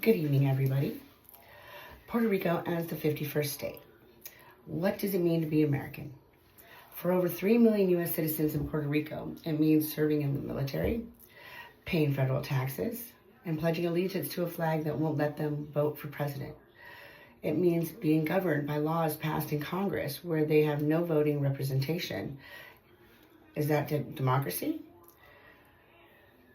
Good evening, everybody. Puerto Rico as the 51st state. What does it mean to be American? For over 3 million U.S. citizens in Puerto Rico, it means serving in the military, paying federal taxes, and pledging allegiance to a flag that won't let them vote for president. It means being governed by laws passed in Congress where they have no voting representation. Is that democracy?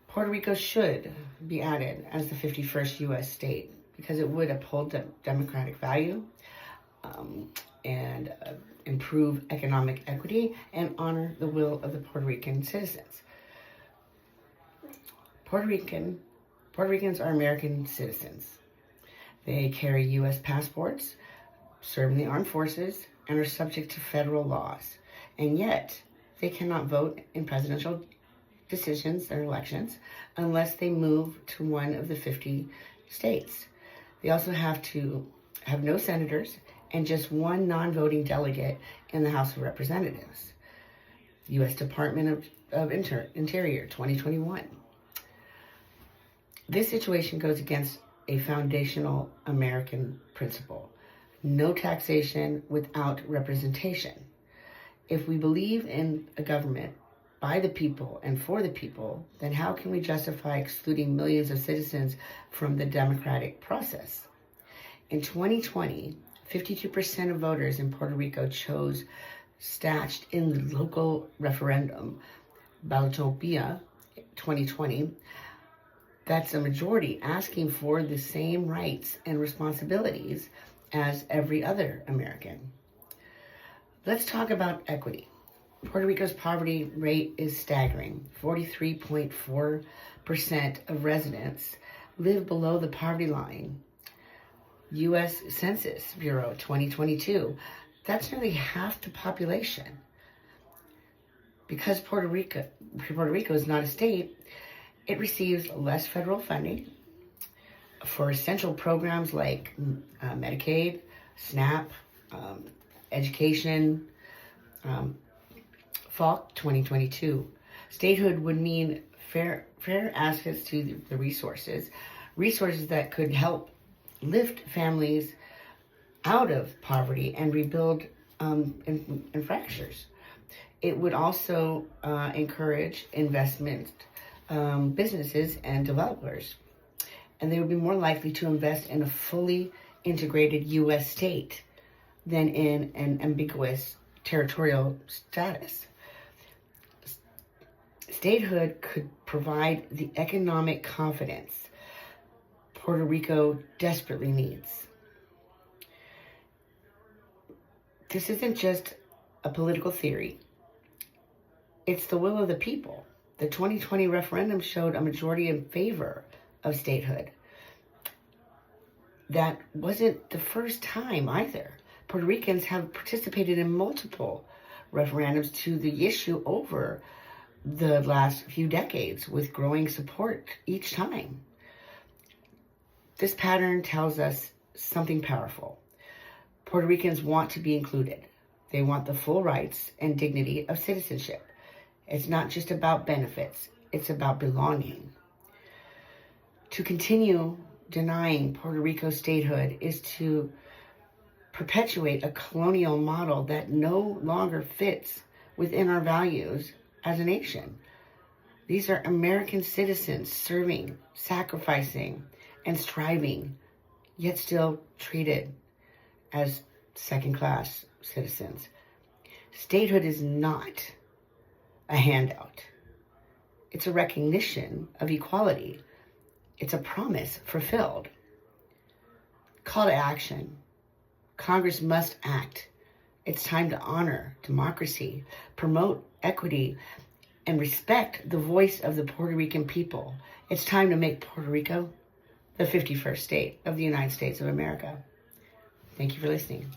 Puerto Rico should be added as the 51st U.S. state because it would uphold democratic value and improve economic equity and honor the will of the Puerto Rican citizens. Puerto Ricans are American citizens. They carry U.S. passports, serve in the armed forces, and are subject to federal laws. And yet, they cannot vote in presidential decisions and elections unless they move to one of the 50 states. They also have to have no senators and just one non-voting delegate in the House of Representatives. U.S. Department of Interior, 2021. This situation goes against a foundational American principle: no taxation without representation. If we believe in a government by the people and for the people, then how can we justify excluding millions of citizens from the democratic process? In 2020, 52% of voters in Puerto Rico chose statched in the local referendum, Ballotopia 2020. That's a majority asking for the same rights and responsibilities as every other American. Let's talk about equity. Puerto Rico's poverty rate is staggering. 43.4% of residents live below the poverty line. U.S. Census Bureau 2022, that's nearly half the population. Because Puerto Rico is not a state, it receives less federal funding for essential programs like Medicaid, SNAP, education, FALC 2022. Statehood would mean fair access to the resources that could help lift families out of poverty and rebuild infrastructures. It would also encourage investment, businesses and developers, and they would be more likely to invest in a fully integrated U.S. state than in an ambiguous territorial status. Statehood could provide the economic confidence Puerto Rico desperately needs. This isn't just a political theory. It's the will of the people. The 2020 referendum showed a majority in favor of statehood. That wasn't the first time either. Puerto Ricans have participated in multiple referendums to the issue over the last few decades with growing support each time. This pattern tells us something powerful. Puerto Ricans want to be included. They want the full rights and dignity of citizenship. It's not just about benefits, it's about belonging. To continue denying Puerto Rico statehood is to perpetuate a colonial model that no longer fits within our values as a nation. These are American citizens serving, sacrificing, and striving, yet still treated as second-class citizens. Statehood is not a handout. It's a recognition of equality. It's a promise fulfilled. Call to action. Congress must act. It's time to honor democracy, promote equity, and respect the voice of the Puerto Rican people. It's time to make Puerto Rico the 51st state of the United States of America. Thank you for listening.